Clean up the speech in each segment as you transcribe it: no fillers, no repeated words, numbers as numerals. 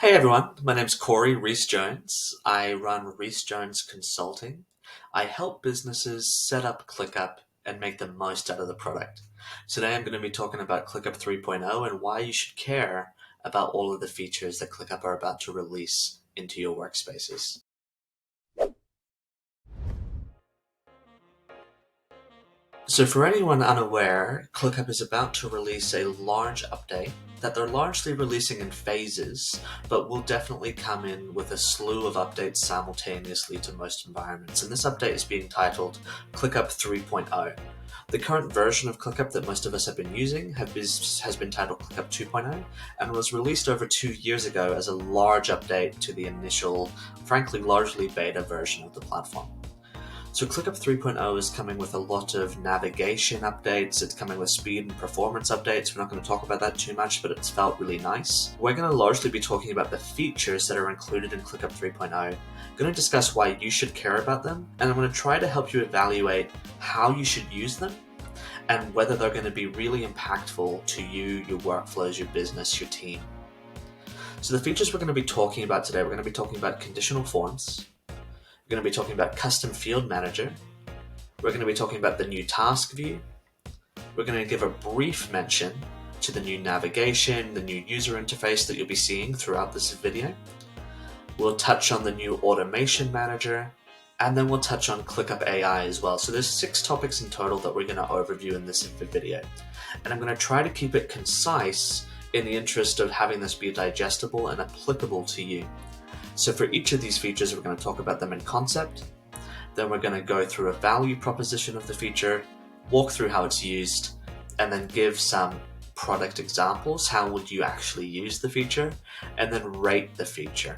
Hey everyone, my name's Corey Rees-Jones. I run Rees-Jones Consulting. I help businesses set up ClickUp and make the most out of the product. Today I'm going to be talking about ClickUp 3.0 and why you should care about all of the features that ClickUp are about to release into your workspaces. So for anyone unaware, ClickUp is about to release a large update that they're largely releasing in phases, but will definitely come in with a slew of updates simultaneously to most environments. And this update is being titled ClickUp 3.0. The current version of ClickUp that most of us have been using has been titled ClickUp 2.0 and was released over 2 years ago as a large update to the initial, frankly largely beta version of the platform. So ClickUp 3.0 is coming with a lot of navigation updates, it's coming with speed and performance updates. We're not going to talk about that too much, but it's felt really nice. We're going to largely be talking about the features that are included in ClickUp 3.0, going to discuss why you should care about them, and I'm going to try to help you evaluate how you should use them and whether they're going to be really impactful to you, your workflows, your business, your team. So the features we're going to be talking about today, we're going to be talking about conditional forms. We're going to be talking about Custom Field Manager. We're going to be talking about the new task view. We're going to give a brief mention to the new navigation, the new user interface that you'll be seeing throughout this video. We'll touch on the new automation manager, and then we'll touch on ClickUp AI as well. So there's 6 topics in total that we're going to overview in this video. And I'm going to try to keep it concise in the interest of having this be digestible and applicable to you. So for each of these features, we're going to talk about them in concept, then we're going to go through a value proposition of the feature, walk through how it's used, and then give some product examples, how would you actually use the feature, and then rate the feature.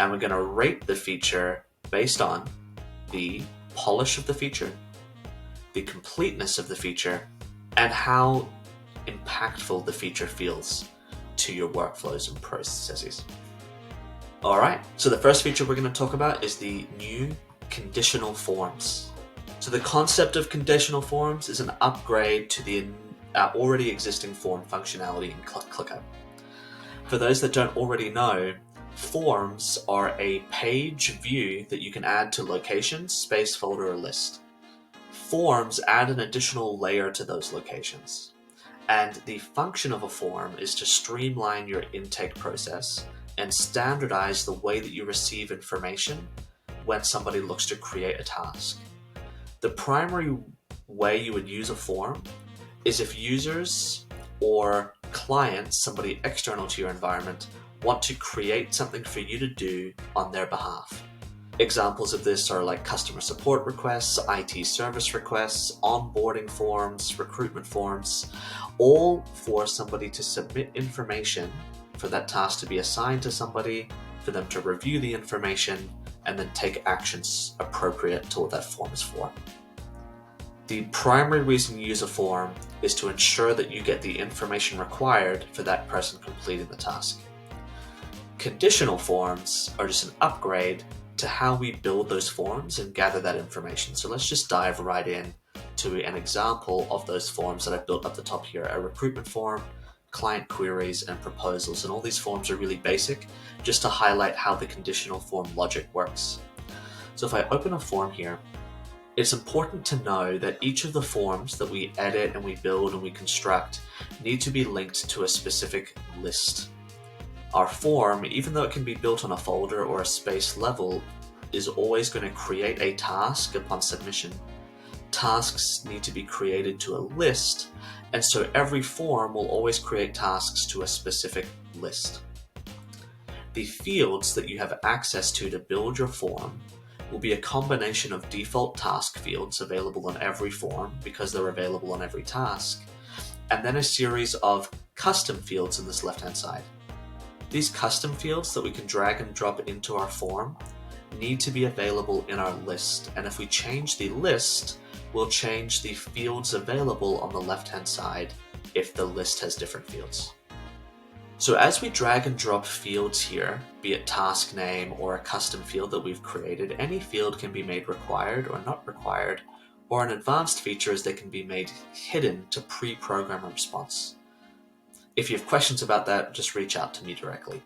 And we're going to rate the feature based on the polish of the feature, the completeness of the feature, and how impactful the feature feels to your workflows and processes. Alright, so the first feature we're going to talk about is the new Conditional Forms. So the concept of Conditional Forms is an upgrade to the already existing form functionality in ClickUp. For those that don't already know, forms are a page view that you can add to locations, space, folder, or list. Forms add an additional layer to those locations. And the function of a form is to streamline your intake process and standardize the way that you receive information when somebody looks to create a task. The primary way you would use a form is if users or clients, somebody external to your environment, want to create something for you to do on their behalf. Examples of this are like customer support requests, IT service requests, onboarding forms, recruitment forms, all for somebody to submit information for that task to be assigned to somebody, for them to review the information, and then take actions appropriate to what that form is for. The primary reason you use a form is to ensure that you get the information required for that person completing the task. Conditional forms are just an upgrade to how we build those forms and gather that information. So let's just dive right in to an example of those forms that I've built up the top here, a recruitment form, client queries, and proposals. And all these forms are really basic, just to highlight how the conditional form logic works. So if I open a form here, it's important to know that each of the forms that we edit and we build and we construct need to be linked to a specific list. Our form, even though it can be built on a folder or a space level, is always going to create a task upon submission. Tasks need to be created to a list, and so every form will always create tasks to a specific list. The fields that you have access to build your form will be a combination of default task fields available on every form because they're available on every task, and then a series of custom fields in this left-hand side. These custom fields that we can drag and drop into our form need to be available in our list, and if we change the list, we'll change the fields available on the left-hand side if the list has different fields. So as we drag and drop fields here, be it task name or a custom field that we've created, any field can be made required or not required, or an advanced feature is they can be made hidden to pre-program a response. If you have questions about that, just reach out to me directly.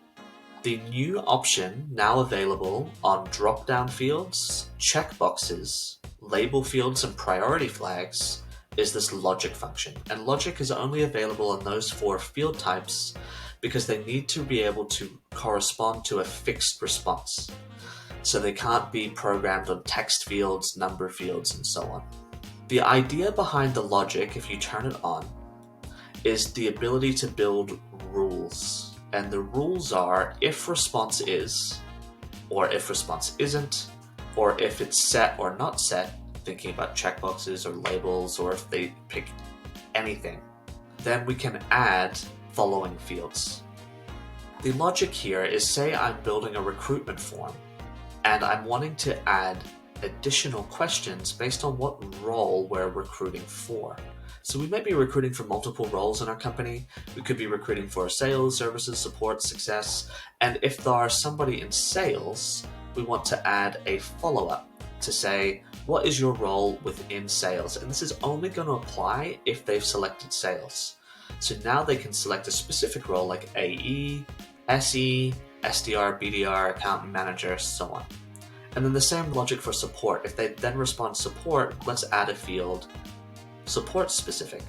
The new option now available on drop-down fields, checkboxes, label fields, and priority flags is this logic function. And logic is only available on those 4 field types because they need to be able to correspond to a fixed response. So they can't be programmed on text fields, number fields, and so on. The idea behind the logic, if you turn it on, is the ability to build rules. And the rules are if response is, or if response isn't, or if it's set or not set, thinking about checkboxes or labels, or if they pick anything, then we can add following fields. The logic here is, say I'm building a recruitment form and I'm wanting to add additional questions based on what role we're recruiting for. So we might be recruiting for multiple roles in our company. We could be recruiting for sales, services, support, success. And if there are somebody in sales, we want to add a follow-up to say, what is your role within sales? And this is only going to apply if they've selected sales. So now they can select a specific role like AE, SE, SDR, BDR, account manager, so on. And then the same logic for support. If they then respond support, let's add a field support specific.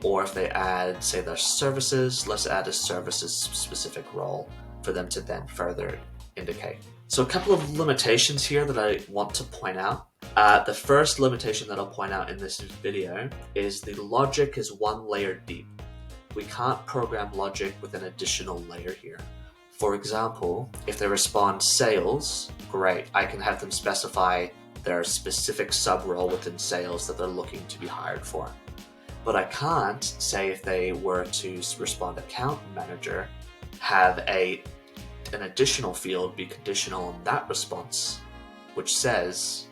Or if they add, say, their services, let's add a services specific role for them to then further indicate. So a couple of limitations here that I want to point out. The first limitation that I'll point out in this video is the logic is 1 layer deep. We can't program logic with an additional layer here. For example, if they respond sales, great, I can have them specify their specific sub-role within sales that they're looking to be hired for. But I can't, say if they were to respond account manager, have an additional field be conditional on that response, which says,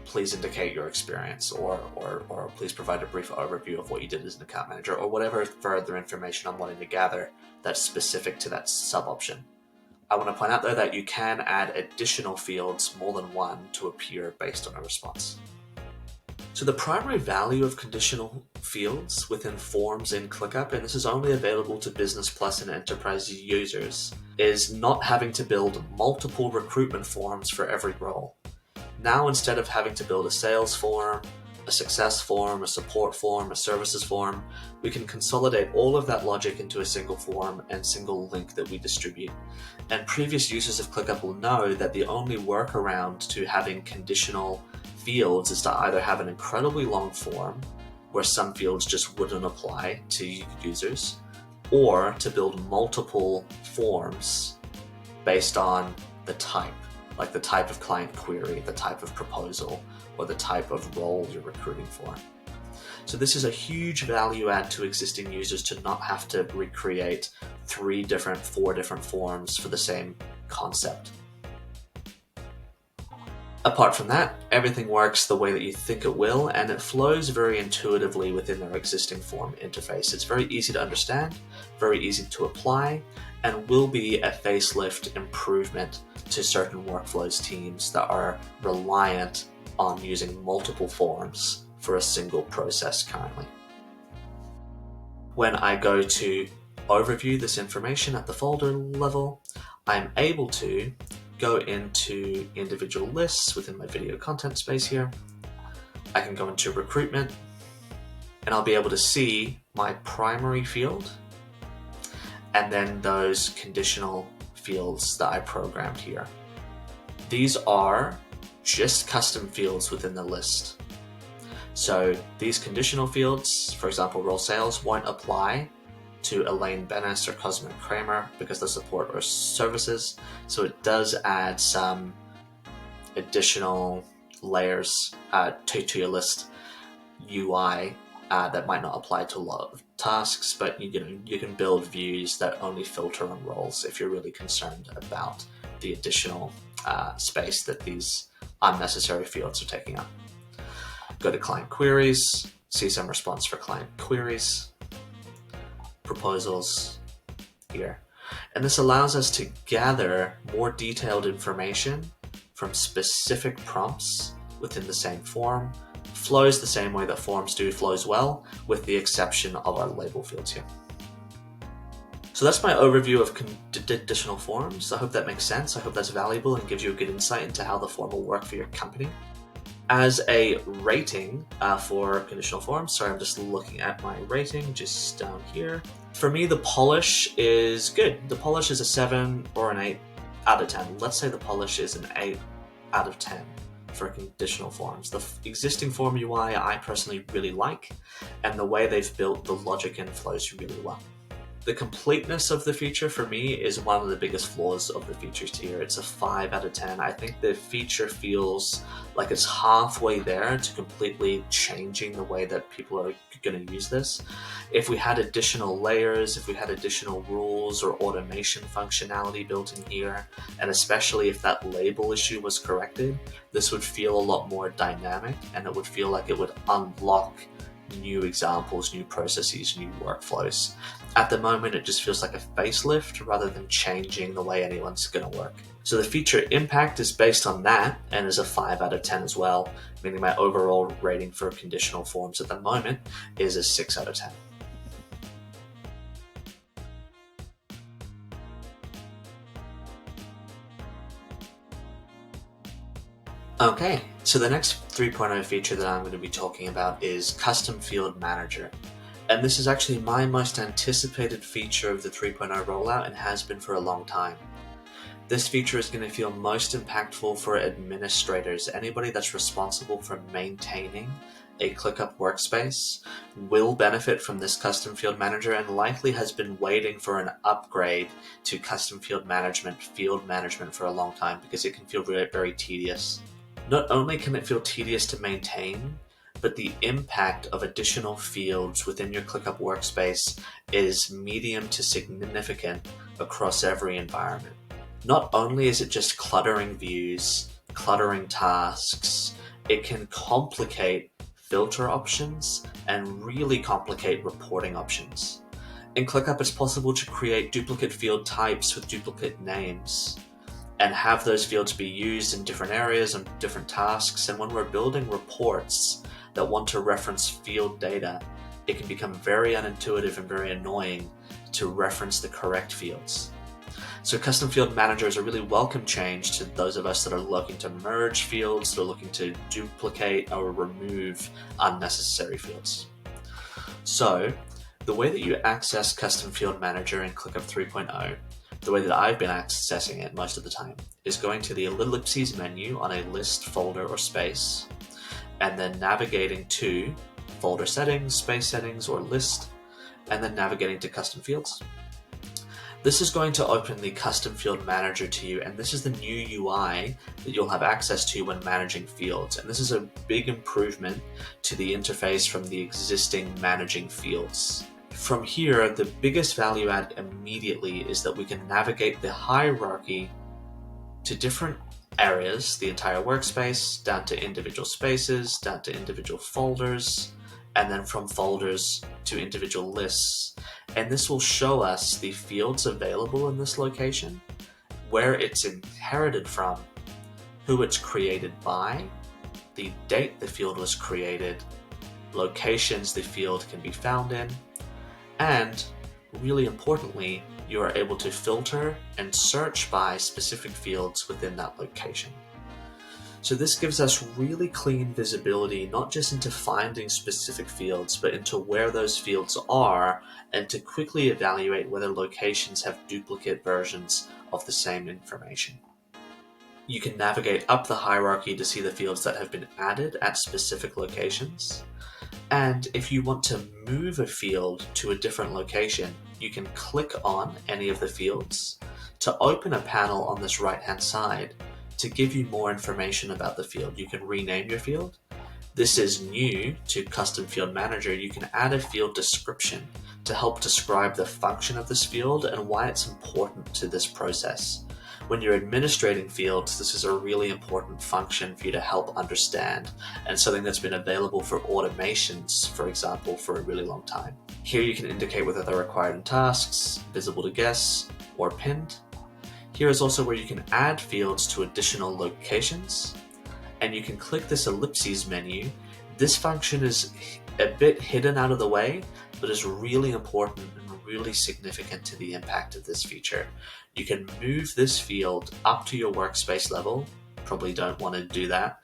please indicate your experience, or please provide a brief overview of what you did as an account manager, or whatever further information I'm wanting to gather that's specific to that sub-option. I want to point out though that you can add additional fields, more than 1, to appear based on a response. So the primary value of conditional fields within forms in ClickUp, and this is only available to Business Plus and Enterprise users, is not having to build multiple recruitment forms for every role. Now, instead of having to build a sales form, a success form, a support form, a services form, we can consolidate all of that logic into a single form and single link that we distribute. And previous users of ClickUp will know that the only workaround to having conditional fields is to either have an incredibly long form where some fields just wouldn't apply to users, or to build multiple forms based on the type, like the type of client query, the type of proposal, or the type of role you're recruiting for. So this is a huge value add to existing users to not have to recreate 4 different forms for the same concept. Apart from that, everything works the way that you think it will, and it flows very intuitively within their existing form interface. It's very easy to understand, very easy to apply, and will be a facelift improvement to certain workflows teams that are reliant on using multiple forms for a single process currently. When I go to overview this information at the folder level, I'm able to go into individual lists within my video content space here. I can go into recruitment, and I'll be able to see my primary field and then those conditional fields that I programmed here. These are just custom fields within the list. So these conditional fields, for example, role sales, won't apply to Elaine Bennis or Cosmo Kramer because they support our services. So it does add some additional layers to your list UI that might not apply to a lot of tasks, but you can build views that only filter on roles if you're really concerned about the additional space that these unnecessary fields are taking up. Go to client queries, see some response for client queries, proposals here. And this allows us to gather more detailed information from specific prompts within the same form. Flows the same way that forms do, flows well, with the exception of our label fields here. So that's my overview of additional forms. I hope that makes sense. I hope that's valuable and gives you a good insight into how the form will work for your company. As a rating for conditional forms, sorry, I'm just looking at my rating just down here. For me, the polish is good. The polish is a 7 or an 8 out of 10. Let's say the polish is an 8 out of 10 for conditional forms. The existing form UI I personally really like, and the way they've built the logic and flows really well. The completeness of the feature for me is one of the biggest flaws of the features here. It's a 5 out of 10. I think the feature feels like it's halfway there to completely changing the way that people are going to use this. If we had additional layers, if we had additional rules or automation functionality built in here, and especially if that label issue was corrected, this would feel a lot more dynamic, and it would feel like it would unlock new examples, new processes, new workflows. At the moment, it just feels like a facelift rather than changing the way anyone's going to work. So the feature impact is based on that and is a 5 out of 10 as well, meaning my overall rating for conditional forms at the moment is a 6 out of 10. Okay, so the next 3.0 feature that I'm going to be talking about is Custom Field Manager. And this is actually my most anticipated feature of the 3.0 rollout and has been for a long time. This feature is going to feel most impactful for administrators. Anybody that's responsible for maintaining a ClickUp workspace will benefit from this Custom Field Manager and likely has been waiting for an upgrade to Custom Field Management for a long time because it can feel very, very tedious. Not only can it feel tedious to maintain, but the impact of additional fields within your ClickUp workspace is medium to significant across every environment. Not only is it just cluttering views, cluttering tasks, it can complicate filter options and really complicate reporting options. In ClickUp, it's possible to create duplicate field types with duplicate names and have those fields be used in different areas and different tasks. And when we're building reports that want to reference field data, it can become very unintuitive and very annoying to reference the correct fields. So Custom Field Manager is a really welcome change to those of us that are looking to merge fields, that are looking to duplicate or remove unnecessary fields. So the way that you access Custom Field Manager in ClickUp 3.0, the way that I've been accessing it most of the time, is going to the ellipses menu on a list, folder, or space, and then navigating to folder settings, space settings, or list, and then navigating to custom fields. This is going to open the Custom Field Manager to you, and this is the new UI that you'll have access to when managing fields. And this is a big improvement to the interface from the existing managing fields. From here, the biggest value add immediately is that we can navigate the hierarchy to different areas, the entire workspace, down to individual spaces, down to individual folders, and then from folders to individual lists. And this will show us the fields available in this location, where it's inherited from, who it's created by, the date the field was created, locations the field can be found in, and really importantly, you are able to filter and search by specific fields within that location. So this gives us really clean visibility, not just into finding specific fields, but into where those fields are, and to quickly evaluate whether locations have duplicate versions of the same information. You can navigate up the hierarchy to see the fields that have been added at specific locations. And if you want to move a field to a different location, you can click on any of the fields to open a panel on this right-hand side to give you more information about the field. You can rename your field. This is new to Custom Field Manager. You can add a field description to help describe the function of this field and why it's important to this process. When you're administrating fields, this is a really important function for you to help understand, and something that's been available for automations, for example, for a really long time. Here you can indicate whether they're required in tasks, visible to guests, or pinned. Here is also where you can add fields to additional locations, and you can click this ellipses menu. This function is a bit hidden out of the way, but is really important and really significant to the impact of this feature. You can move this field up to your workspace level. Probably don't want to do that.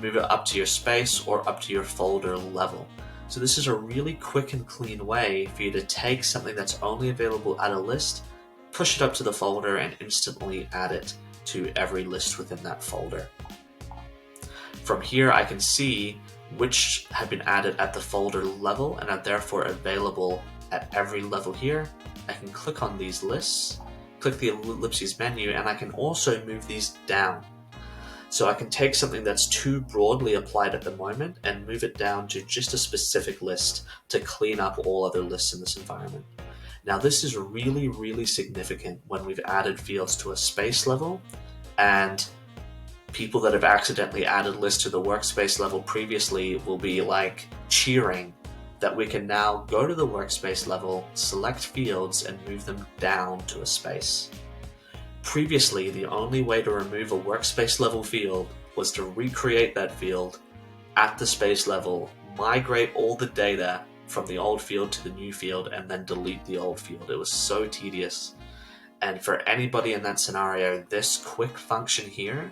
Move it up to your space or up to your folder level. So this is a really quick and clean way for you to take something that's only available at a list, push it up to the folder, and instantly add it to every list within that folder. From here, I can see which have been added at the folder level and are therefore available at every level here. I can click on these lists, click the ellipses menu, and I can also move these down. So I can take something that's too broadly applied at the moment and move it down to just a specific list to clean up all other lists in this environment. Now this is really, really significant when we've added fields to a space level, and people that have accidentally added lists to the workspace level previously will be like cheering that we can now go to the workspace level, select fields, and move them down to a space. Previously, the only way to remove a workspace level field was to recreate that field at the space level, migrate all the data from the old field to the new field, and then delete the old field. It was so tedious. And for anybody in that scenario, this quick function here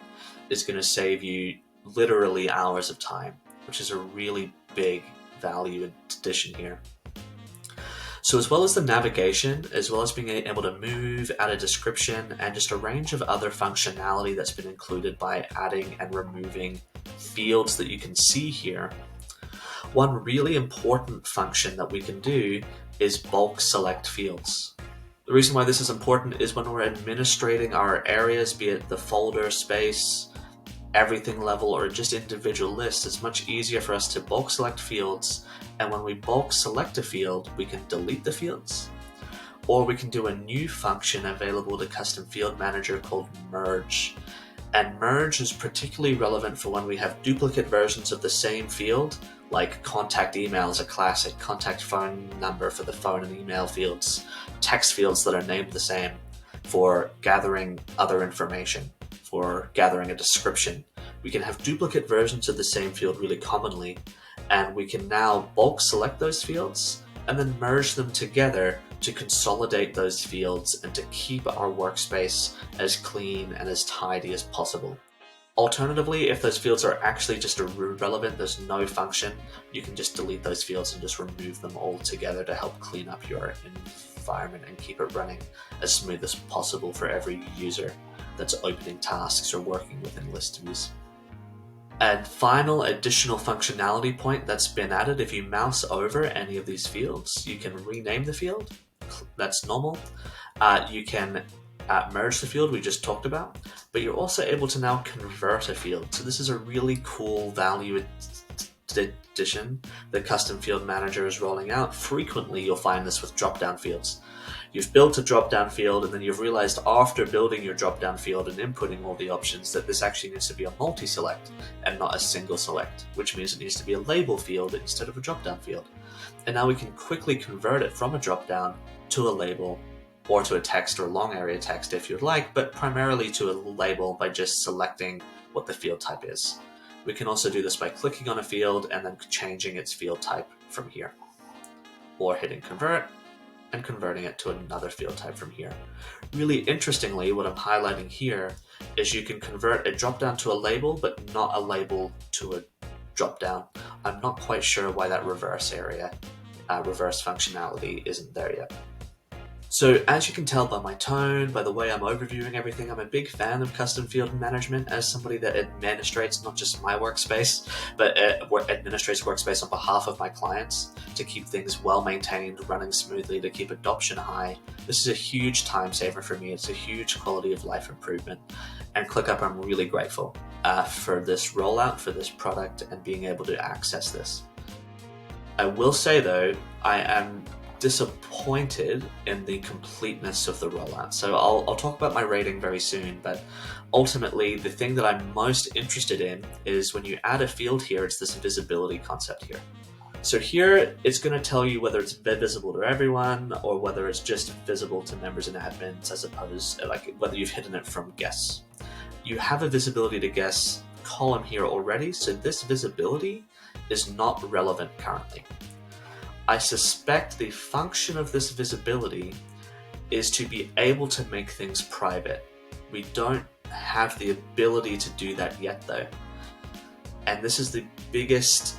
is going to save you literally hours of time, which is a really big value addition here. So as well as the navigation, as well as being able to move, add a description, and just a range of other functionality that's been included by adding and removing fields that you can see here, one really important function that we can do is bulk select fields. The reason why this is important is when we're administrating our areas, be it the folder, space, everything level, or just individual lists, it's much easier for us to bulk select fields. And when we bulk select a field, we can delete the fields, or we can do a new function available to Custom Field Manager called merge. And merge is particularly relevant for when we have duplicate versions of the same field, like contact email is a classic, contact phone number for the phone and email fields, text fields that are named the same for gathering other information, for gathering a description. We can have duplicate versions of the same field really commonly, and we can now bulk select those fields and then merge them together to consolidate those fields and to keep our workspace as clean and as tidy as possible. Alternatively, if those fields are actually just irrelevant, there's no function, you can just delete those fields and just remove them all together to help clean up your environment and keep it running as smooth as possible for every user that's opening tasks or working within list views. And final additional functionality point that's been added, if you mouse over any of these fields, you can rename the field. That's normal. You can merge the field we just talked about, but you're also able to now convert a field. So this is a really cool value addition that Custom Field Manager is rolling out. Frequently, you'll find this with drop-down fields. You've built a drop-down field, and then you've realized after building your drop-down field and inputting all the options that this actually needs to be a multi-select and not a single select, which means it needs to be a label field instead of a drop-down field. And now we can quickly convert it from a drop-down to a label, or to a text or long area text if you'd like, but primarily to a label by just selecting what the field type is. We can also do this by clicking on a field and then changing its field type from here, or hitting convert and converting it to another field type from here. Really interestingly, what I'm highlighting here is you can convert a dropdown to a label, but not a label to a dropdown. I'm not quite sure why that reverse functionality isn't there yet. So as you can tell by my tone, by the way I'm overviewing everything, I'm a big fan of custom field management as somebody that administrates not just my workspace, but administrates workspace on behalf of my clients to keep things well maintained, running smoothly, to keep adoption high. This is a huge time saver for me. It's a huge quality of life improvement. And ClickUp, I'm really grateful for this rollout, for this product, and being able to access this. I will say though, I am disappointed in the completeness of the rollout. So I'll talk about my rating very soon, but ultimately the thing that I'm most interested in is when you add a field here, it's this visibility concept here. So here it's going to tell you whether it's visible to everyone or whether it's just visible to members and admins, as opposed to like whether you've hidden it from guests. You have a visibility to guests column here already, so this visibility is not relevant currently. I suspect the function of this visibility is to be able to make things private. We don't have the ability to do that yet though. And this is the biggest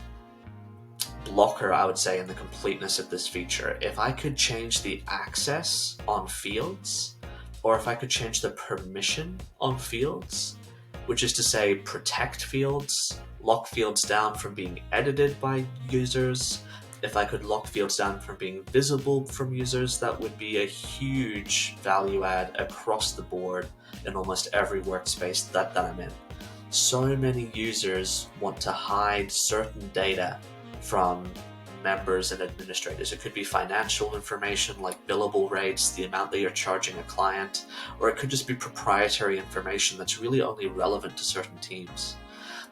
blocker, I would say, in the completeness of this feature. If I could change the access on fields, or if I could change the permission on fields, which is to say protect fields, lock fields down from being edited by users, if I could lock fields down from being visible from users, that would be a huge value add across the board in almost every workspace that I'm in. So many users want to hide certain data from members and administrators. It could be financial information like billable rates, the amount that you're charging a client, or it could just be proprietary information that's really only relevant to certain teams.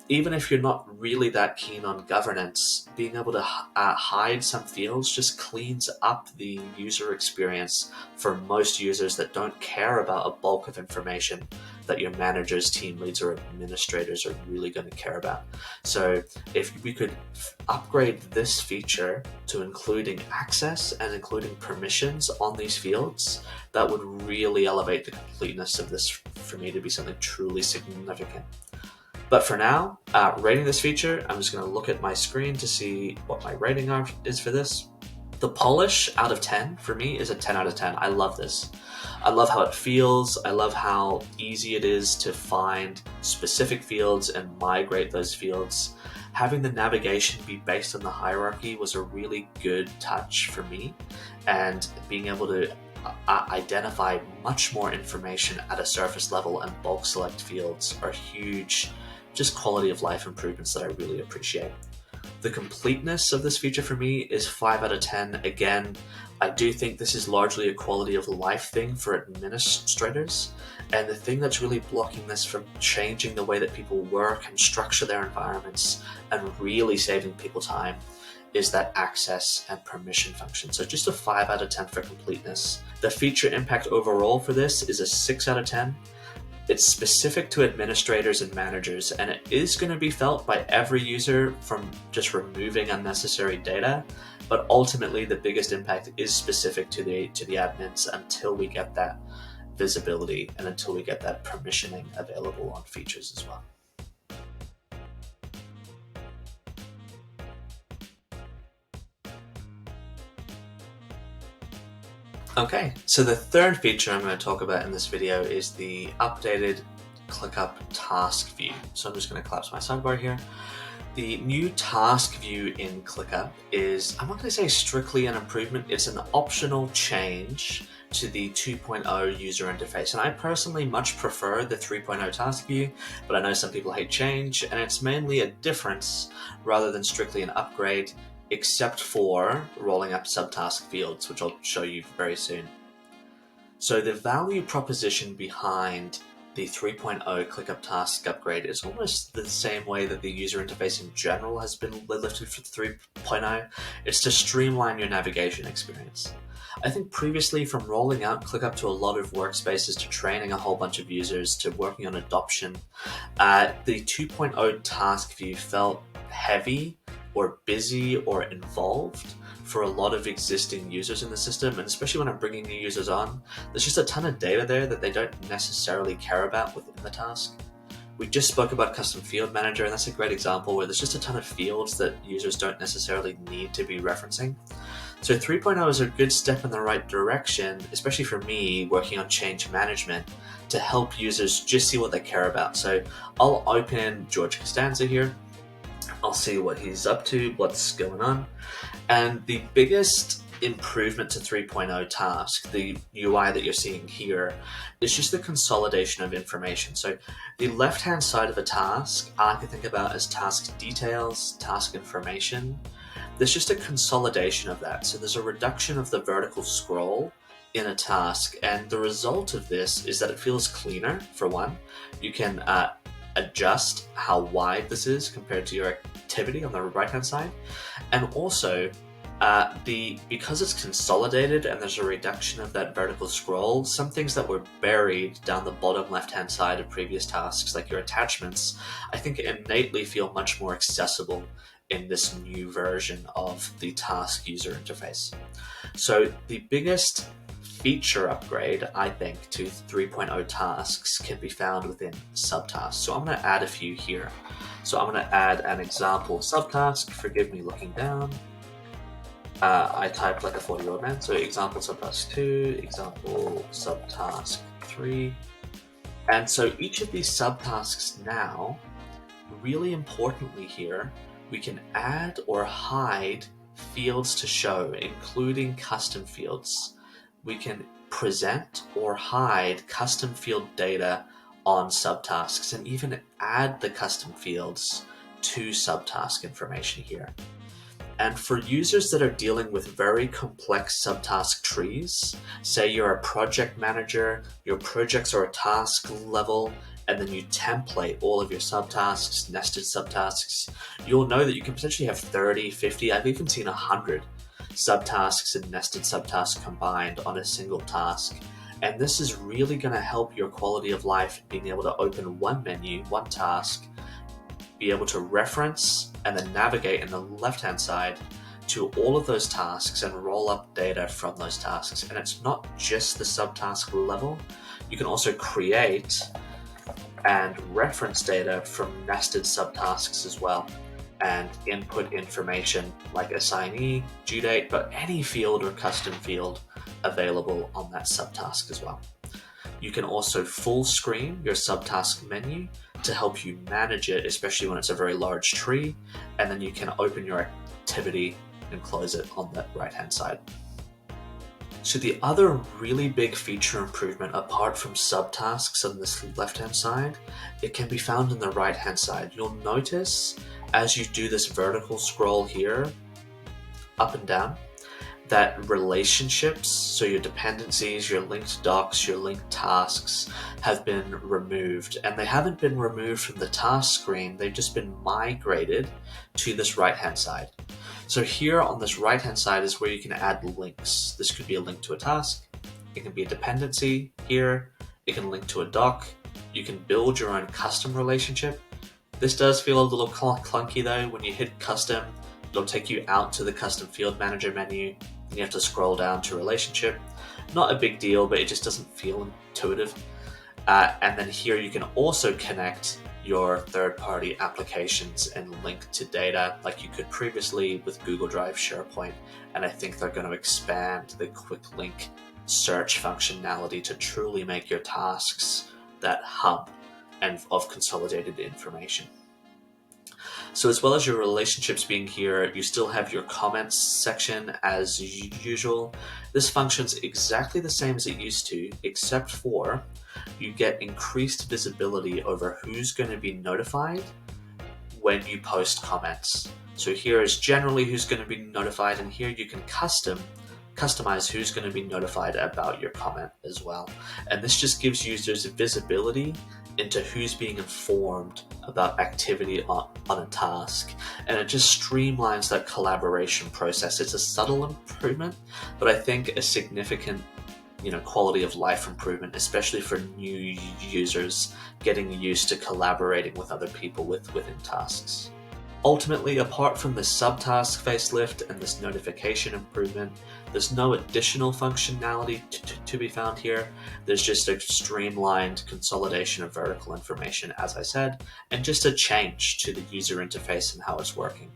Even if you're not really that keen on governance, being able to hide some fields just cleans up the user experience for most users that don't care about a bulk of information that your managers, team leads, or administrators are really going to care about. So if we could upgrade this feature to including access and including permissions on these fields, that would really elevate the completeness of this for me to be something truly significant. But for now, rating this feature, I'm just going to look at my screen to see what my rating is for this. The polish out of 10 for me is a 10 out of 10. I love this. I love how it feels. I love how easy it is to find specific fields and migrate those fields. Having the navigation be based on the hierarchy was a really good touch for me, and being able to identify much more information at a surface level and bulk select fields are huge, just quality of life improvements that I really appreciate. The completeness of this feature for me is 5 out of 10. Again, I do think this is largely a quality of life thing for administrators, and the thing that's really blocking this from changing the way that people work and structure their environments and really saving people time is that access and permission function. So just a 5 out of 10 for completeness. The feature impact overall for this is a 6 out of 10. It's specific to administrators and managers, and it is going to be felt by every user from just removing unnecessary data, but ultimately the biggest impact is specific to the admins until we get that visibility and until we get that permissioning available on features as well. Okay, so the third feature I'm going to talk about in this video is the updated ClickUp task view. So I'm just going to collapse my sidebar here. The new task view in ClickUp is, I'm not going to say strictly an improvement, it's an optional change to the 2.0 user interface. And I personally much prefer the 3.0 task view, but I know some people hate change, and it's mainly a difference rather than strictly an upgrade, except for rolling up subtask fields, which I'll show you very soon. So the value proposition behind the 3.0 ClickUp task upgrade is almost the same way that the user interface in general has been lifted for 3.0. It's to streamline your navigation experience. I think previously, from rolling out ClickUp to a lot of workspaces to training a whole bunch of users to working on adoption, the 2.0 task view felt heavy or busy or involved for a lot of existing users in the system, and especially when I'm bringing new users on, there's just a ton of data there that they don't necessarily care about within the task. We just spoke about Custom Field Manager, and that's a great example where there's just a ton of fields that users don't necessarily need to be referencing. So 3.0 is a good step in the right direction, especially for me working on change management, to help users just see what they care about. So I'll open George Costanza here. I'll see what he's up to, what's going on. And the biggest improvement to 3.0 task, the UI that you're seeing here, is just the consolidation of information. So the left-hand side of a task, I can think about as task details, task information. There's just a consolidation of that. So there's a reduction of the vertical scroll in a task. And the result of this is that it feels cleaner, for one. You can adjust how wide this is compared to your activity on the right-hand side. And also, because it's consolidated and there's a reduction of that vertical scroll, some things that were buried down the bottom left-hand side of previous tasks, like your attachments, I think innately feel much more accessible in this new version of the task user interface. So the biggest feature upgrade, I think, to 3.0 tasks can be found within subtasks. So I'm going to add a few here. So I'm going to add an example subtask. Forgive me looking down. I typed like a 40-year-old man. So example subtask 2, example subtask 3. And so each of these subtasks now, really importantly here, we can add or hide fields to show, including custom fields. We can present or hide custom field data on subtasks and even add the custom fields to subtask information here. And for users that are dealing with very complex subtask trees, say you're a project manager, your projects are a task level, and then you template all of your subtasks, nested subtasks, you'll know that you can potentially have 30, 50, I've even seen 100 subtasks and nested subtasks combined on a single task. And this is really going to help your quality of life being able to open one menu, one task, be able to reference and then navigate in the left-hand side to all of those tasks and roll up data from those tasks. And it's not just the subtask level. You can also create and reference data from nested subtasks as well, and input information like assignee, due date, but any field or custom field available on that subtask as well. You can also full screen your subtask menu to help you manage it, especially when it's a very large tree, and then you can open your activity and close it on the right-hand side. So the other really big feature improvement, apart from subtasks on this left-hand side, it can be found in the right-hand side. You'll notice as you do this vertical scroll here, up and down, that relationships, so your dependencies, your linked docs, your linked tasks, have been removed. And they haven't been removed from the task screen, they've just been migrated to this right-hand side. So here on this right-hand side is where you can add links. This could be a link to a task, it can be a dependency here, it can link to a doc, you can build your own custom relationship. This does feel a little clunky though. When you hit custom, it'll take you out to the custom field manager menu, and you have to scroll down to relationship. Not a big deal, but it just doesn't feel intuitive. And then here you can also connect your third-party applications and link to data like you could previously with Google Drive, SharePoint, and I think they're going to expand the quick link search functionality to truly make your tasks that hub and of consolidated information. So as well as your relationships being here, you still have your comments section as usual. This functions exactly the same as it used to, except for you get increased visibility over who's going to be notified when you post comments. So here is generally who's going to be notified, and here you can customize who's going to be notified about your comment as well. And this just gives users visibility into who's being informed about activity on a task, and it just streamlines that collaboration process. It's a subtle improvement, but I think a significant quality of life improvement, especially for new users getting used to collaborating with other people within tasks. Ultimately, apart from the subtask facelift and this notification improvement, there's no additional functionality to be found here. There's just a streamlined consolidation of vertical information, as I said, and just a change to the user interface and how it's working.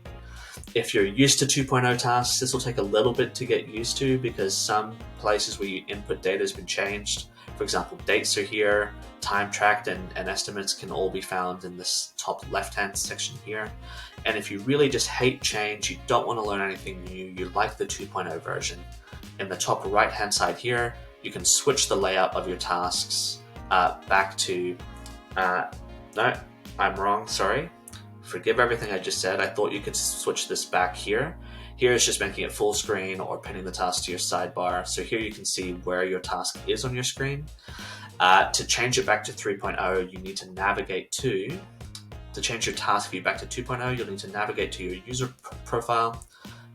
If you're used to 2.0 tasks, this will take a little bit to get used to because some places where you input data has been changed. For example, dates are here, time tracked and estimates can all be found in this top left-hand section here. And if you really just hate change, you don't want to learn anything new, you like the 2.0 version, in the top right-hand side here, you can switch the layout of your tasks back to, no, I'm wrong, sorry. Forgive everything I just said. I thought you could switch this back here. Here is just making it full screen or pinning the task to your sidebar. So here you can see where your task is on your screen. To change it back to 3.0, you need to navigate to change your task view back to 2.0, you'll need to navigate to your user profile,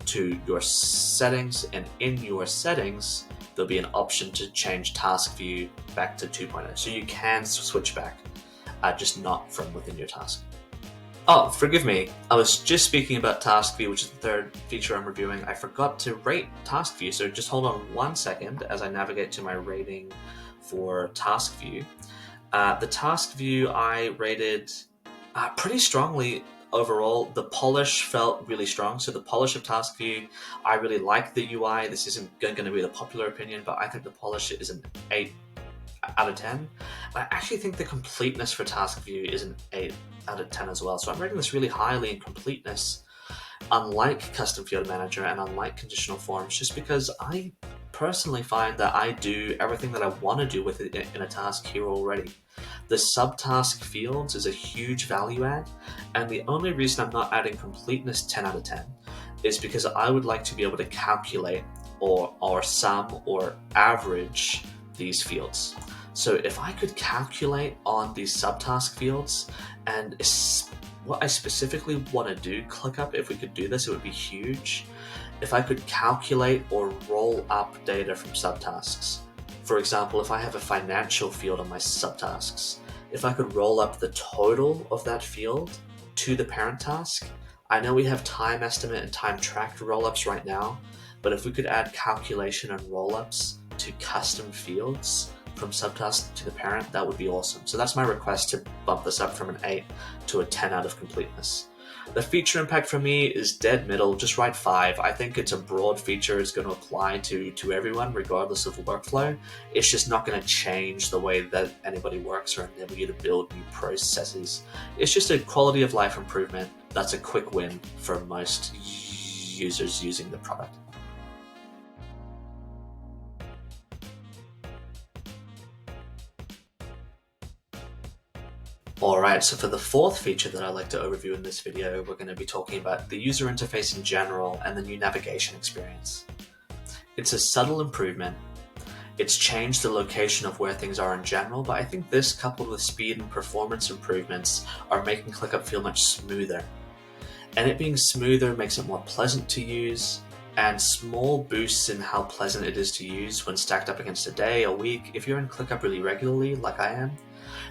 to your settings, and in your settings, there'll be an option to change task view back to 2.0. So you can switch back, just not from within your task. Oh, forgive me. I was just speaking about Task View, which is the third feature I'm reviewing. I forgot to rate Task View, so just hold on 1 second as I navigate to my rating for Task View. The Task View I rated pretty strongly overall. The polish felt really strong. So the polish of Task View, I really like the UI. This isn't going to be the popular opinion, but I think the polish is an 8 out of 10. I actually think the completeness for Task View is an 8 out of 10 as well. So I'm rating this really highly in completeness, unlike Custom Field Manager and unlike Conditional Forms, just because I personally find that I do everything that I want to do with it in a task here already. The subtask fields is a huge value add, and the only reason I'm not adding completeness 10 out of 10 is because I would like to be able to calculate or sum or average these fields. So if I could calculate on these subtask fields, and what I specifically want to do, ClickUp, if we could do this, it would be huge. If I could calculate or roll up data from subtasks. For example, if I have a financial field on my subtasks, if I could roll up the total of that field to the parent task. I know we have time estimate and time tracked rollups right now, but if we could add calculation and rollups to custom fields from subtask to the parent, that would be awesome. So that's my request to bump this up from an 8 to a 10 out of completeness. The feature impact for me is dead middle, just write 5. I think it's a broad feature. It's going to apply to everyone regardless of workflow. It's just not going to change the way that anybody works or enable you to build new processes. It's just a quality of life improvement. That's a quick win for most users using the product. Alright, so for the fourth feature that I'd like to overview in this video, we're going to be talking about the user interface in general and the new navigation experience. It's a subtle improvement. It's changed the location of where things are in general, but I think this, coupled with speed and performance improvements, are making ClickUp feel much smoother. And it being smoother makes it more pleasant to use, and small boosts in how pleasant it is to use when stacked up against a day, a week, if you're in ClickUp really regularly, like I am,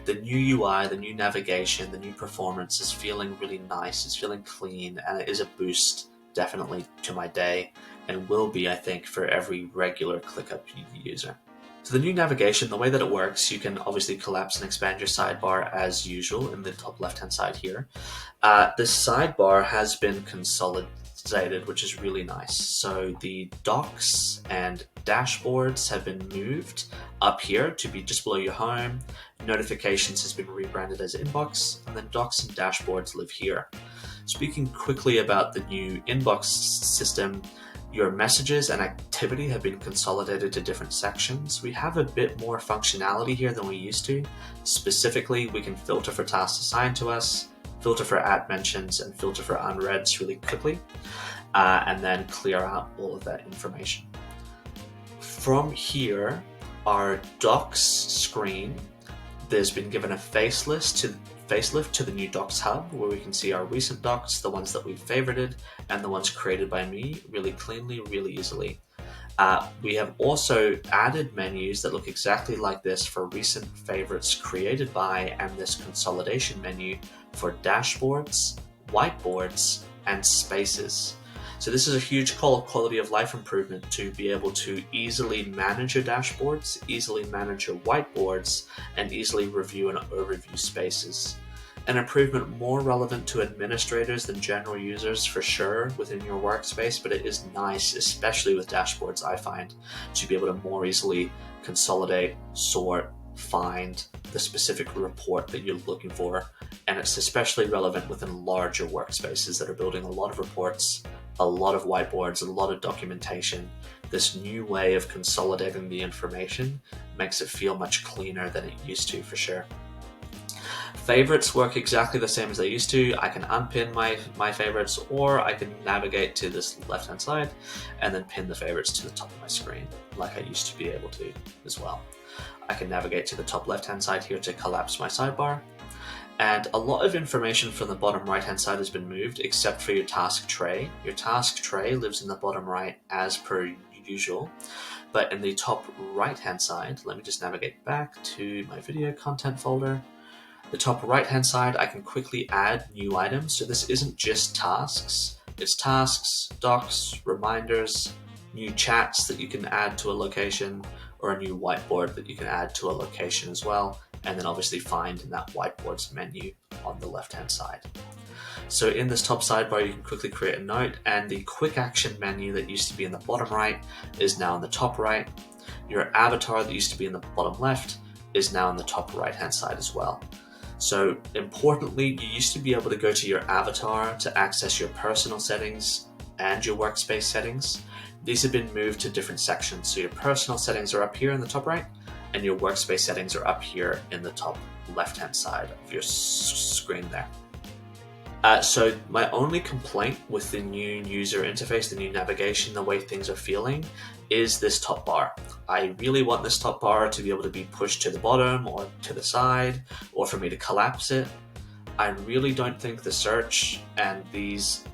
the new UI, the new navigation, the new performance is feeling really nice, it's feeling clean, and it is a boost definitely to my day, and will be, I think, for every regular ClickUp user. So the new navigation, the way that it works, you can obviously collapse and expand your sidebar as usual in the top left-hand side here. This sidebar has been consolidated, which is really nice. So the docs and dashboards have been moved up here to be just below your home. Notifications has been rebranded as inbox, and then docs and dashboards live here. Speaking quickly about the new inbox system, your messages and activity have been consolidated to different sections. We have a bit more functionality here than we used to. Specifically, we can filter for tasks assigned to us, filter for @mentions, and filter for unreads really quickly, and then clear out all of that information. From here, our docs screen, there's been given a facelift to the new docs hub, where we can see our recent docs, the ones that we've favorited, and the ones created by me really cleanly, really easily. We have also added menus that look exactly like this for recent favorites created by, and this consolidation menu for dashboards, whiteboards, and spaces. So this is a huge quality of life improvement to be able to easily manage your dashboards, easily manage your whiteboards, and easily review and overview spaces. An improvement more relevant to administrators than general users for sure within your workspace, but it is nice, especially with dashboards, I find, to be able to more easily consolidate, sort, find the specific report that you're looking for. And it's especially relevant within larger workspaces that are building a lot of reports, a lot of whiteboards, a lot of documentation. This new way of consolidating the information makes it feel much cleaner than it used to, for sure. Favorites work exactly the same as they used to. I can unpin my favorites, or I can navigate to this left-hand side and then pin the favorites to the top of my screen, like I used to be able to as well. I can navigate to the top left-hand side here to collapse my sidebar. And a lot of information from the bottom right-hand side has been moved, except for your task tray. Your task tray lives in the bottom right as per usual, but in the top right-hand side, let me just navigate back to my video content folder. The top right hand side, I can quickly add new items. So this isn't just tasks, it's tasks, docs, reminders, new chats that you can add to a location, or a new whiteboard that you can add to a location as well, and then obviously find in that whiteboards menu on the left hand side. So in this top sidebar, you can quickly create a note, and the quick action menu that used to be in the bottom right is now in the top right. Your avatar that used to be in the bottom left is now in the top right hand side as well. So importantly, you used to be able to go to your avatar to access your personal settings and your workspace settings. These have been moved to different sections. So your personal settings are up here in the top right, and your workspace settings are up here in the top left-hand side of your screen there. So my only complaint with the new user interface, the new navigation, the way things are feeling, is this top bar. I really want this top bar to be able to be pushed to the bottom or to the side, or for me to collapse it. I really don't think the search and these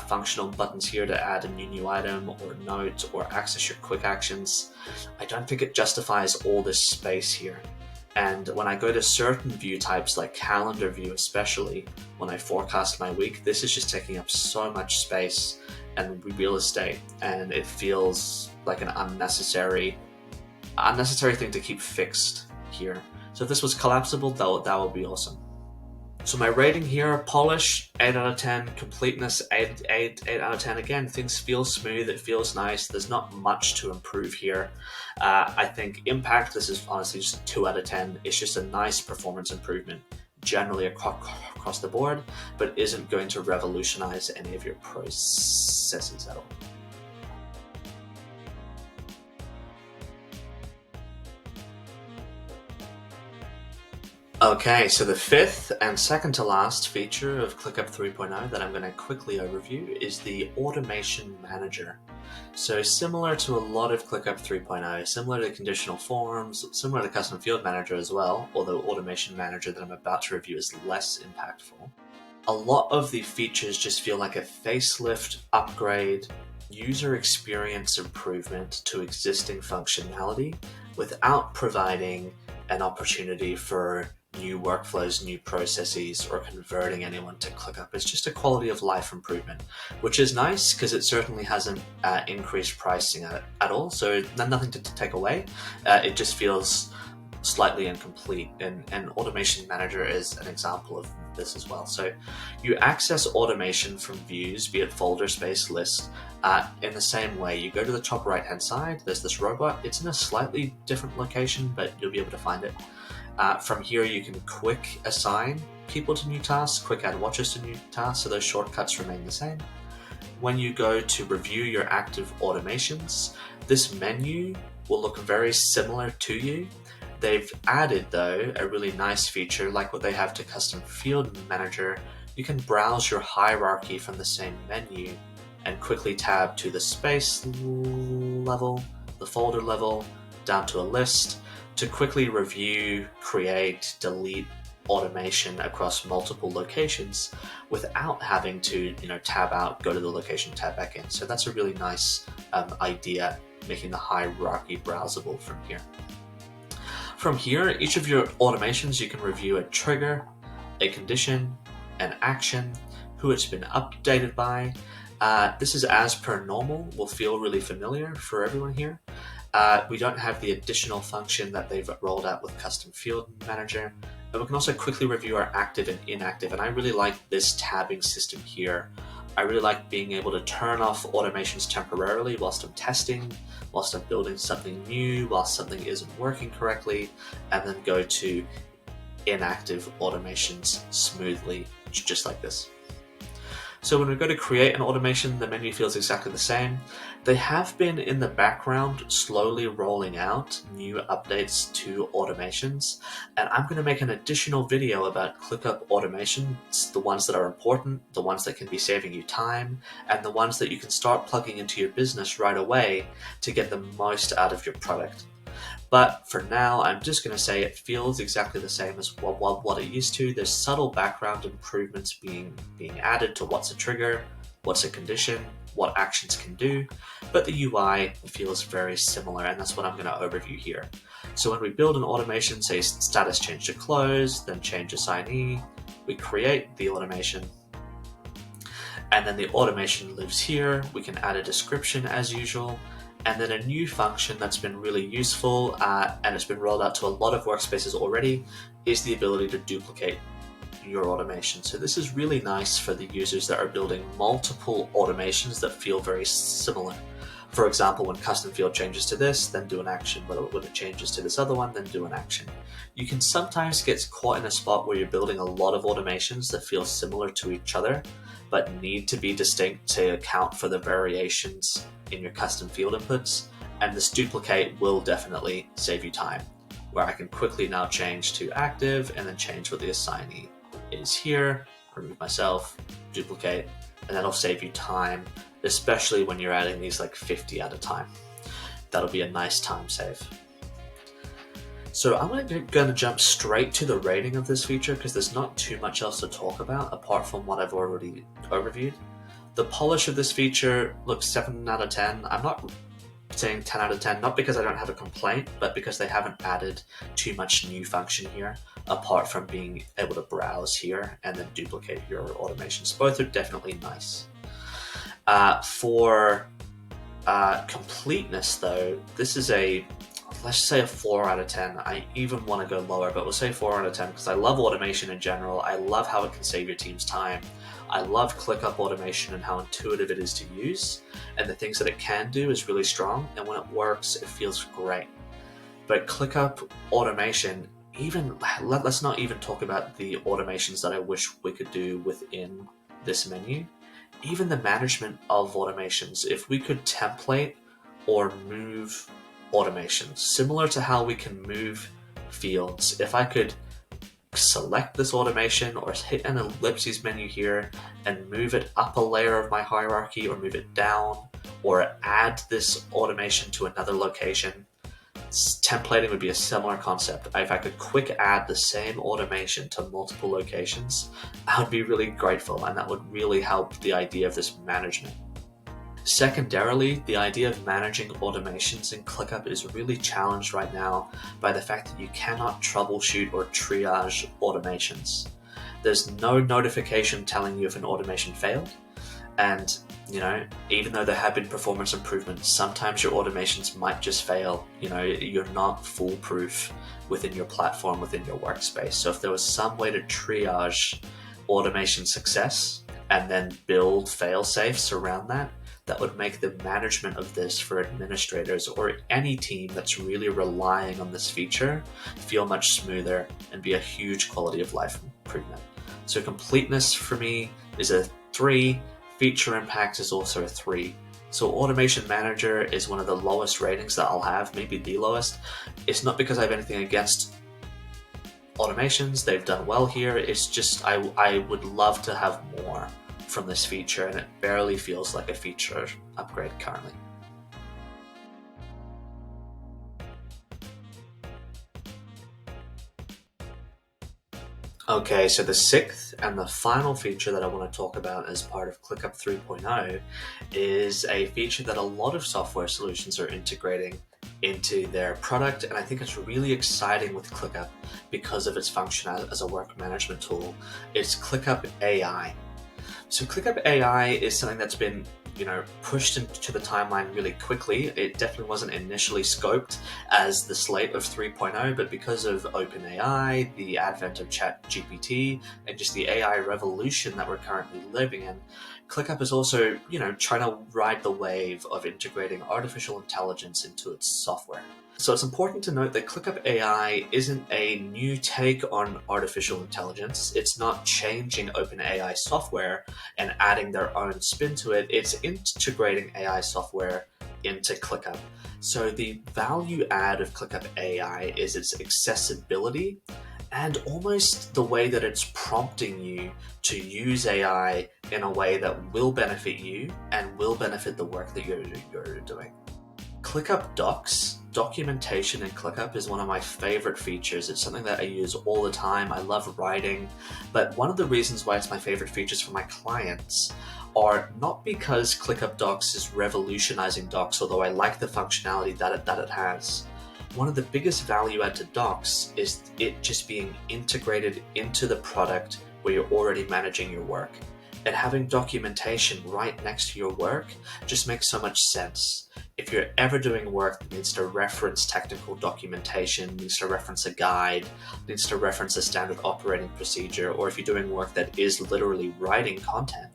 functional buttons here to add a new item or note or access your quick actions, I don't think it justifies all this space here. And when I go to certain view types like calendar view, especially when I forecast my week, this is just taking up so much space and real estate, and it feels like an unnecessary thing to keep fixed here. So if this was collapsible, that would be awesome. So my rating here: polish 8 out of 10, completeness 8 out of 10. Again, things feel smooth, it feels nice. There's not much to improve here. I think impact, this is honestly just 2 out of 10. It's just a nice performance improvement generally across the board, but isn't going to revolutionize any of your processes at all. Okay, so the fifth and second to last feature of ClickUp 3.0 that I'm going to quickly overview is the Automation Manager. So similar to a lot of ClickUp 3.0, similar to Conditional Forms, similar to Custom Field Manager as well, although Automation Manager that I'm about to review is less impactful. A lot of the features just feel like a facelift, upgrade, user experience improvement to existing functionality without providing an opportunity for new workflows, new processes, or converting anyone to ClickUp. It's just a quality of life improvement, which is nice because it certainly hasn't increased pricing at all, so nothing to take away. It just feels slightly incomplete, and Automation Manager is an example of this as well. So you access automation from views, be it folder, space, list, in the same way. You go to the top right hand side, there's this robot. It's in a slightly different location, but you'll be able to find it. From here you can quick assign people to new tasks, quick add watches to new tasks, so those shortcuts remain the same. When you go to review your active automations, this menu will look very similar to you. They've added, though, a really nice feature like what they have to Custom Field Manager. You can browse your hierarchy from the same menu and quickly tab to the space level, the folder level, down to a list to quickly review, create, delete automation across multiple locations without having to, tab out, go to the location, tab back in. So that's a really nice idea, making the hierarchy browsable from here. From here, each of your automations, you can review a trigger, a condition, an action, who it's been updated by. This is as per normal, will feel really familiar for everyone here. We don't have the additional function that they've rolled out with Custom Field Manager. And we can also quickly review our active and inactive. And I really like this tabbing system here. I really like being able to turn off automations temporarily whilst I'm testing, whilst I'm building something new, whilst something isn't working correctly, and then go to inactive automations smoothly, just like this. So when we go to create an automation, the menu feels exactly the same. They have been in the background slowly rolling out new updates to automations, and I'm going to make an additional video about ClickUp automations, the ones that are important, the ones that can be saving you time, and the ones that you can start plugging into your business right away to get the most out of your product. But for now, I'm just going to say it feels exactly the same as what it used to. There's subtle background improvements being added to what's a trigger, what's a condition, what actions can do, but the UI feels very similar, and that's what I'm going to overview here. So when we build an automation, say status change to close, then change assignee, we create the automation, and then the automation lives here. We can add a description as usual, and then a new function that's been really useful and it's been rolled out to a lot of workspaces already is the ability to duplicate your automation. So this is really nice for the users that are building multiple automations that feel very similar. For example, when custom field changes to this, then do an action. When it changes to this other one, then do an action. You can sometimes get caught in a spot where you're building a lot of automations that feel similar to each other, but need to be distinct to account for the variations in your custom field inputs. And this duplicate will definitely save you time, where I can quickly now change to active and then change what the assignee is here, remove myself, duplicate, and that'll save you time, especially when you're adding these like 50 at a time. That'll be a nice time save. So I'm going to jump straight to the rating of this feature because there's not too much else to talk about apart from what I've already overviewed. The polish of this feature looks 7 out of 10. I'm not saying 10 out of 10, not because I don't have a complaint, but because they haven't added too much new function here, apart from being able to browse here and then duplicate your automations. Both are definitely nice. For completeness though, this is let's say a 4 out of 10. I even want to go lower, but we'll say 4 out of 10 because I love automation in general. I love how it can save your team's time. I love ClickUp automation and how intuitive it is to use, and the things that it can do is really strong, and when it works, it feels great. But ClickUp automation, let's not even talk about the automations that I wish we could do within this menu. Even the management of automations, if we could template or move automations, similar to how we can move fields. If I could select this automation or hit an ellipses menu here and move it up a layer of my hierarchy or move it down or add this automation to another location, templating would be a similar concept. If I could quick add the same automation to multiple locations, I would be really grateful, and that would really help the idea of this management. Secondarily, the idea of managing automations in ClickUp is really challenged right now by the fact that you cannot troubleshoot or triage automations. There's no notification telling you if an automation failed, and even though there have been performance improvements, sometimes your automations might just fail. You're not foolproof within your platform, within your workspace. So if there was some way to triage automation success and then build fail-safes around that, that would make the management of this for administrators or any team that's really relying on this feature feel much smoother and be a huge quality of life improvement. So completeness for me is a 3, feature impact is also a 3. So Automation Manager is one of the lowest ratings that I'll have, maybe the lowest. It's not because I have anything against automations, they've done well here, it's just I would love to have more from this feature, and it barely feels like a feature upgrade currently. Okay, so the 6th and the final feature that I want to talk about as part of ClickUp 3.0 is a feature that a lot of software solutions are integrating into their product, and I think it's really exciting with ClickUp because of its function as a work management tool. It's ClickUp AI. So ClickUp AI is something that's been pushed into the timeline really quickly. It definitely wasn't initially scoped as the slate of 3.0, but because of OpenAI, the advent of ChatGPT, and just the AI revolution that we're currently living in, ClickUp is also, trying to ride the wave of integrating artificial intelligence into its software. So it's important to note that ClickUp AI isn't a new take on artificial intelligence. It's not changing OpenAI software and adding their own spin to it. It's integrating AI software into ClickUp. So the value add of ClickUp AI is its accessibility and almost the way that it's prompting you to use AI in a way that will benefit you and will benefit the work that you're doing. ClickUp Docs documentation in ClickUp is one of my favorite features. It's something that I use all the time. I love writing, but one of the reasons why it's my favorite features for my clients are not because ClickUp Docs is revolutionizing Docs, although I like the functionality that it has. One of the biggest value add to Docs is it just being integrated into the product where you're already managing your work. And having documentation right next to your work just makes so much sense. If you're ever doing work that needs to reference technical documentation, needs to reference a guide, needs to reference a standard operating procedure, or if you're doing work that is literally writing content,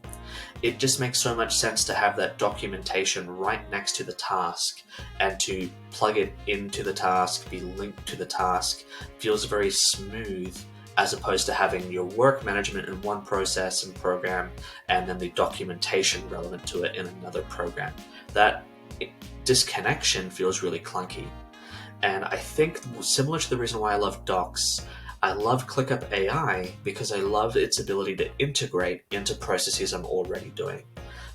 it just makes so much sense to have that documentation right next to the task and to plug it into the task, be linked to the task, feels very smooth, as opposed to having your work management in one process and program and then the documentation relevant to it in another program. That disconnection feels really clunky. And I think similar to the reason why I love Docs, I love ClickUp AI because I love its ability to integrate into processes I'm already doing.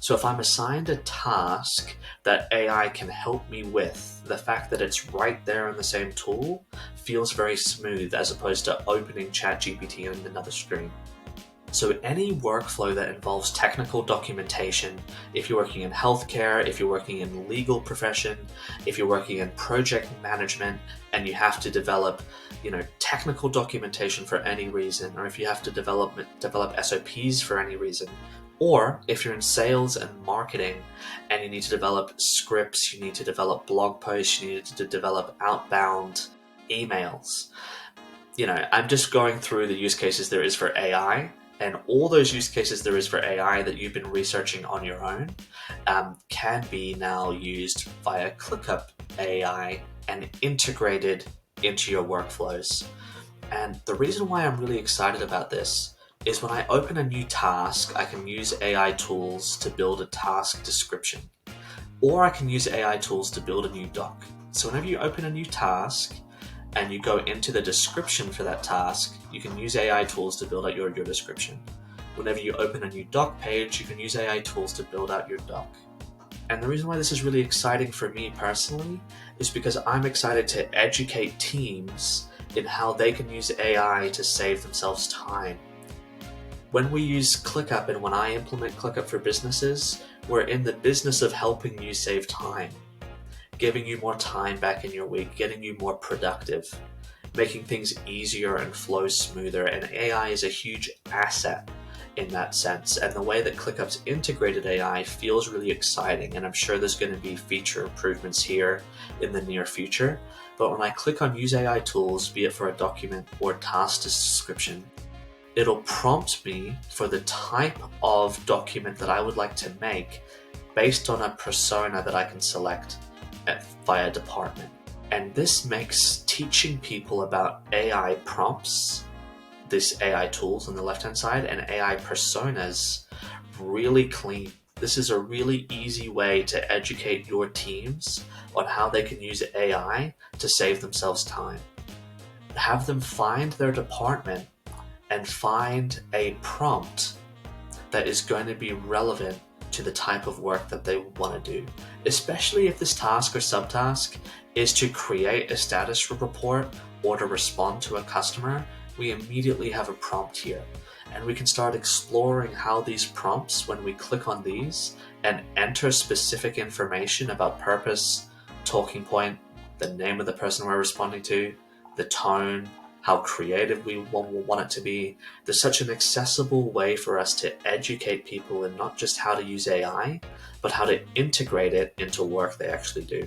So if I'm assigned a task that AI can help me with, the fact that it's right there in the same tool feels very smooth as opposed to opening ChatGPT on another screen. So any workflow that involves technical documentation, if you're working in healthcare, if you're working in legal profession, if you're working in project management and you have to develop technical documentation for any reason, or if you have to develop SOPs for any reason, or if you're in sales and marketing and you need to develop scripts, you need to develop blog posts, you need to develop outbound emails. I'm just going through the use cases there is for AI, and all those use cases there is for AI that you've been researching on your own can be now used via ClickUp AI and integrated into your workflows. And the reason why I'm really excited about this is when I open a new task, I can use AI tools to build a task description, or I can use AI tools to build a new doc. So whenever you open a new task and you go into the description for that task, you can use AI tools to build out your description. Whenever you open a new doc page, you can use AI tools to build out your doc. And the reason why this is really exciting for me personally is because I'm excited to educate teams in how they can use AI to save themselves time. When we use ClickUp and when I implement ClickUp for businesses, we're in the business of helping you save time, giving you more time back in your week, getting you more productive, making things easier and flow smoother. And AI is a huge asset in that sense. And the way that ClickUp's integrated AI feels really exciting. And I'm sure there's going to be feature improvements here in the near future. But when I click on Use AI Tools, be it for a document or task description, it'll prompt me for the type of document that I would like to make based on a persona that I can select via department. And this makes teaching people about AI prompts, this AI tools on the left-hand side, and AI personas really clean. This is a really easy way to educate your teams on how they can use AI to save themselves time. Have them find their department and find a prompt that is going to be relevant to the type of work that they want to do. Especially if this task or subtask is to create a status report or to respond to a customer, we immediately have a prompt here. And we can start exploring how these prompts, when we click on these and enter specific information about purpose, talking point, the name of the person we're responding to, the tone, how creative we want it to be. There's such an accessible way for us to educate people in not just how to use AI, but how to integrate it into work they actually do.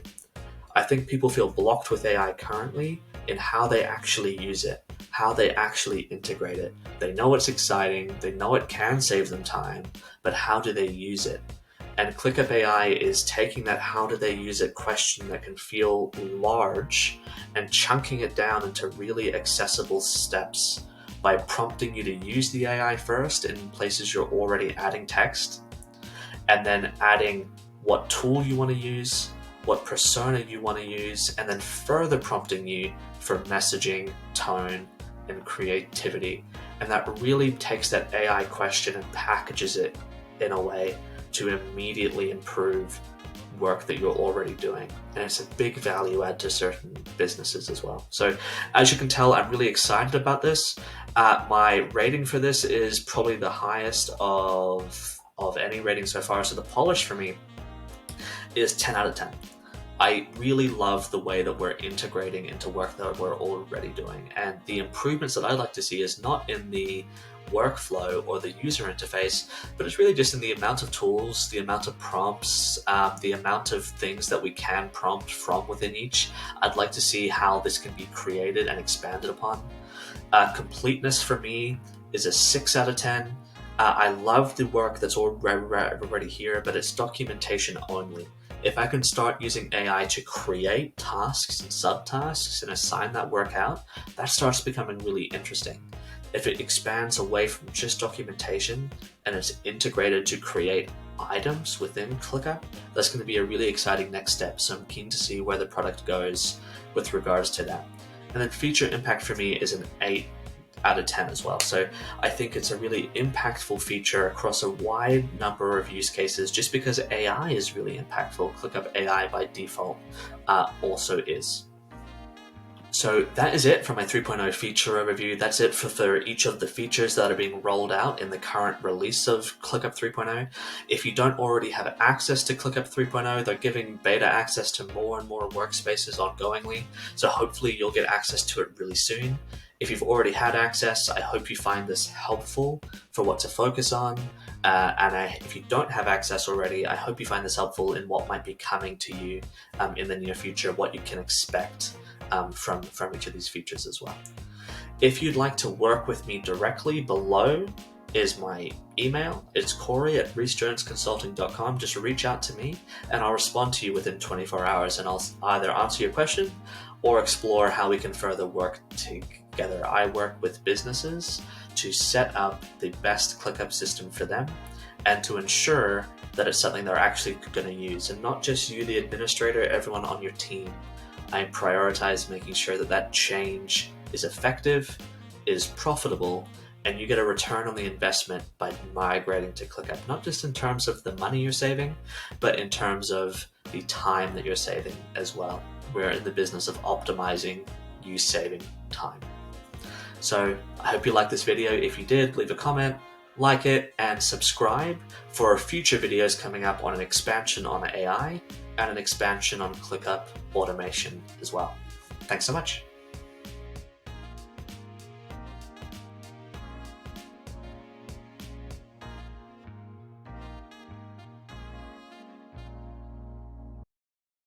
I think people feel blocked with AI currently in how they actually use it, how they actually integrate it. They know it's exciting, they know it can save them time, but how do they use it? And ClickUp AI is taking that how do they use it question that can feel large and chunking it down into really accessible steps by prompting you to use the AI first in places you're already adding text, and then adding what tool you want to use, what persona you want to use, and then further prompting you for messaging, tone, and creativity. And that really takes that AI question and packages it in a way to immediately improve work that you're already doing. And it's a big value add to certain businesses as well. So as you can tell, I'm really excited about this. My rating for this is probably the highest of any rating so far. So the polish for me is 10 out of 10. I really love the way that we're integrating into work that we're already doing. And the improvements that I'd like to see is not in the workflow or the user interface, but it's really just in the amount of tools, the amount of prompts, the amount of things that we can prompt from within each. I'd like to see how this can be created and expanded upon. Completeness for me is a 6 out of 10. I love the work that's already here, but it's documentation only. If I can start using AI to create tasks and subtasks and assign that work out, that starts becoming really interesting. If it expands away from just documentation and it's integrated to create items within ClickUp, that's going to be a really exciting next step. So I'm keen to see where the product goes with regards to that. And then feature impact for me is an 8 out of 10 as well. So I think it's a really impactful feature across a wide number of use cases. Just because AI is really impactful, ClickUp AI by default also is. So that is it for my 3.0 feature overview. That's it for each of the features that are being rolled out in the current release of ClickUp 3.0. If you don't already have access to ClickUp 3.0, they're giving beta access to more and more workspaces ongoingly. So hopefully you'll get access to it really soon. If you've already had access, I hope you find this helpful for what to focus on. If you don't have access already, I hope you find this helpful in what might be coming to you in the near future, what you can expect from each of these features as well. If you'd like to work with me directly, below is my email. It's Corey@reesejonesconsulting.com. Just reach out to me and I'll respond to you within 24 hours and I'll either answer your question or explore how we can further work together. I work with businesses to set up the best ClickUp system for them and to ensure that it's something they're actually going to use, and not just you, the administrator, everyone on your team. I prioritize making sure that that change is effective, is profitable, and you get a return on the investment by migrating to ClickUp, not just in terms of the money you're saving, but in terms of the time that you're saving as well. We're in the business of optimizing you saving time. So I hope you liked this video. If you did, leave a comment, like it, and subscribe for future videos coming up on an expansion on AI and an expansion on ClickUp automation as well. Thanks so much.